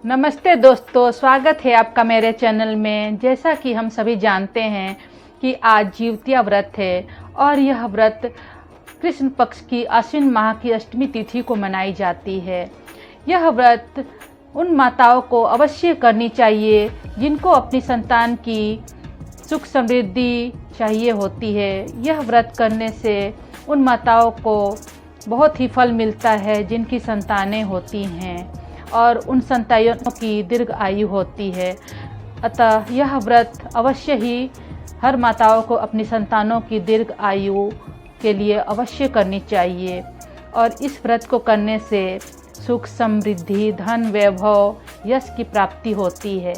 नमस्ते दोस्तों, स्वागत है आपका मेरे चैनल में। जैसा कि हम सभी जानते हैं कि आज जिउतिया व्रत है और यह व्रत कृष्ण पक्ष की आश्विन माह की अष्टमी तिथि को मनाई जाती है। यह व्रत उन माताओं को अवश्य करनी चाहिए जिनको अपनी संतान की सुख समृद्धि चाहिए होती है। यह व्रत करने से उन माताओं को बहुत ही फल मिलता है जिनकी संतानें होती हैं और उन संतानों की दीर्घ आयु होती है। अतः यह व्रत अवश्य ही हर माताओं को अपनी संतानों की दीर्घ आयु के लिए अवश्य करनी चाहिए और इस व्रत को करने से सुख समृद्धि धन वैभव यश की प्राप्ति होती है।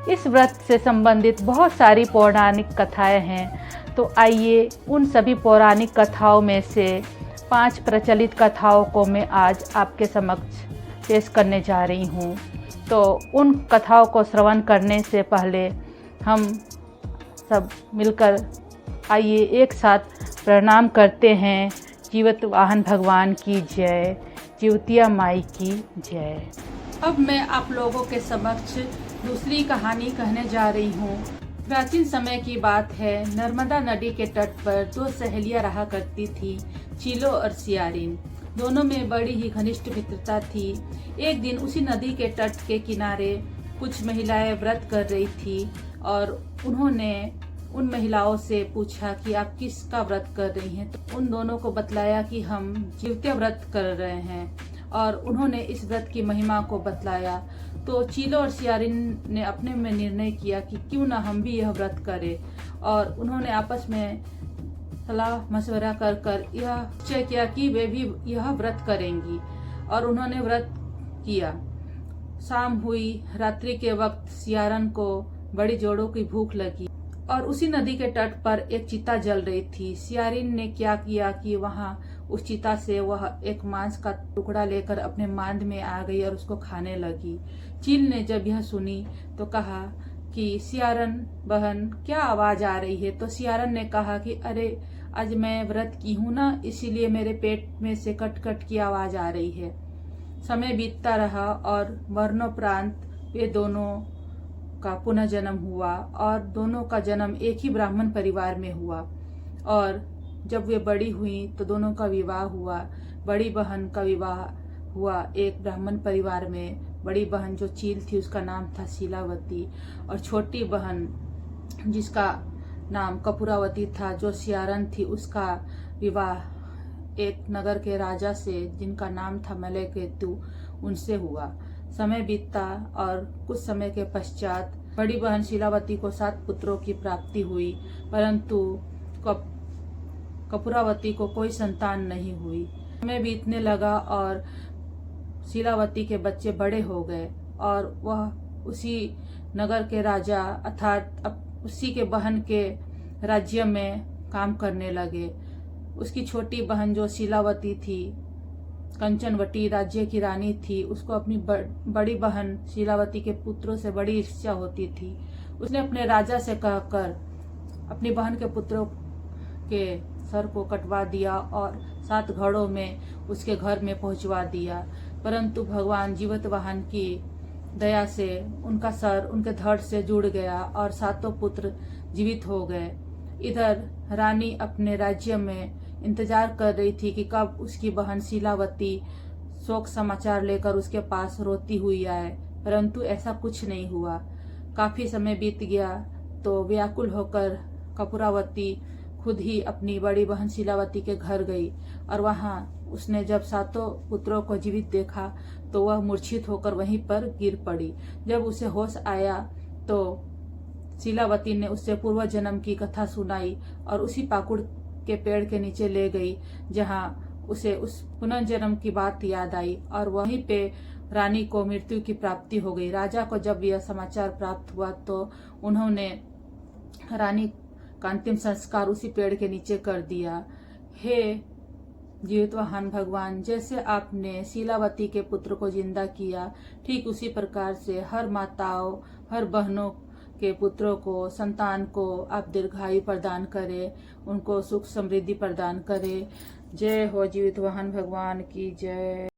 इस व्रत से संबंधित बहुत सारी पौराणिक कथाएं हैं, तो आइए उन सभी पौराणिक कथाओं में से 5 प्रचलित कथाओं को मैं आज आपके समक्ष पेश करने जा रही हूँ। तो उन कथाओं को श्रवण करने से पहले हम सब मिलकर आइए एक साथ प्रणाम करते हैं। जीवित वाहन भगवान की जय, जिउतिया माई की जय। अब मैं आप लोगों के समक्ष दूसरी कहानी कहने जा रही हूँ। प्राचीन समय की बात है। नर्मदा नदी के तट पर 2 सहेलियां रहा करती थी, चीलो और सियारिन। दोनों में बड़ी ही घनिष्ठ मित्रता थी। एक दिन उसी नदी के तट के किनारे कुछ महिलाएं व्रत कर रही थी और उन्होंने उन महिलाओं से पूछा कि आप किसका व्रत कर रही हैं। तो उन दोनों को बतलाया कि हम जिउतिया व्रत कर रहे हैं और उन्होंने इस व्रत की महिमा को बतलाया। तो चीलो और सियारिन ने अपने में निर्णय किया कि क्यों ना हम भी यह व्रत करें और उन्होंने आपस में सलाह मशवरा कर यह निश्चय किया कि वे भी यह व्रत करेंगी और उन्होंने व्रत किया। शाम हुई। रात्रि के वक्त सियारन को बड़ी जोरों की भूख लगी और उसी नदी के तट पर एक चिता जल रही थी। सियारिन ने क्या किया कि वहां उस चिता से वह एक मांस का टुकड़ा लेकर अपने मांद में आ गई और उसको खाने लगी। चील ने जब यह सुनी तो कहा कि सियारन बहन, क्या आवाज आ रही है? तो सियारन ने कहा कि अरे, आज मैं व्रत की हूँ ना, इसीलिए मेरे पेट में से कट कट की आवाज आ रही है। समय बीतता रहा और मरणोपरांत वे दोनों का पुनः जन्म हुआ और दोनों का जन्म एक ही ब्राह्मण परिवार में हुआ। और जब वे बड़ी हुई तो दोनों का विवाह हुआ। बड़ी बहन का विवाह हुआ एक ब्राह्मण परिवार में। बड़ी बहन जो चील थी उसका नाम था शीलावती और छोटी बहन जिसका नाम कपूरावती था, जो सियारन थी, उसका विवाह एक नगर के राजा से जिनका नाम था मलयकेतु, उनसे हुआ। समय बीतता और कुछ समय के पश्चात बड़ी बहन शीलावती को 7 पुत्रों की प्राप्ति हुई, परंतु कपूरावती को कोई संतान नहीं हुई। समय बीतने लगा और शीलावती के बच्चे बड़े हो गए और वह उसी नगर के राजा अर्थात उसी के बहन के राज्य में काम करने लगे। उसकी छोटी बहन जो शीलावती थी, कंचनवटी राज्य की रानी थी, उसको अपनी बड़ी बहन शीलावती के पुत्रों से बड़ी ईर्ष्या होती थी। उसने अपने राजा से कहकर अपनी बहन के पुत्रों के सर को कटवा दिया और 7 घड़ों में उसके घर में पहुंचवा दिया। परंतु भगवान जीवित वाहन की दया से उनका सर उनके धड़ से जुड़ गया और 7 पुत्र जीवित हो गए। इधर रानी अपने राज्य में इंतजार कर रही थी कि कब उसकी बहन शीलावती शोक समाचार लेकर उसके पास रोती हुई आए, परंतु ऐसा कुछ नहीं हुआ। काफी समय बीत गया तो व्याकुल होकर कपूरावती खुद ही अपनी बड़ी बहन शीलावती के घर गई और वहां उसने जब 7 पुत्रों को जीवित देखा तो वह मूर्छित होकर वहीं पर गिर पड़ी। जब उसे होश आया तो शीलावती ने उससे पूर्व जन्म की कथा सुनाई और उसी पाकुड़ के पेड़ के नीचे ले गई, जहां उसे उस पुनर्जन्म की बात याद आई और वहीं पे रानी को मृत्यु की प्राप्ति हो गई। राजा को जब यह समाचार प्राप्त हुआ तो उन्होंने रानी का अंतिम संस्कार उसी पेड़ के नीचे कर दिया। हे जीवित वाहन भगवान, जैसे आपने शीलावती के पुत्र को जिंदा किया, ठीक उसी प्रकार से हर माताओं, हर बहनों के पुत्रों को, संतान को आप दीर्घायु प्रदान करें, उनको सुख समृद्धि प्रदान करें। जय हो जीवित वाहन भगवान की जय।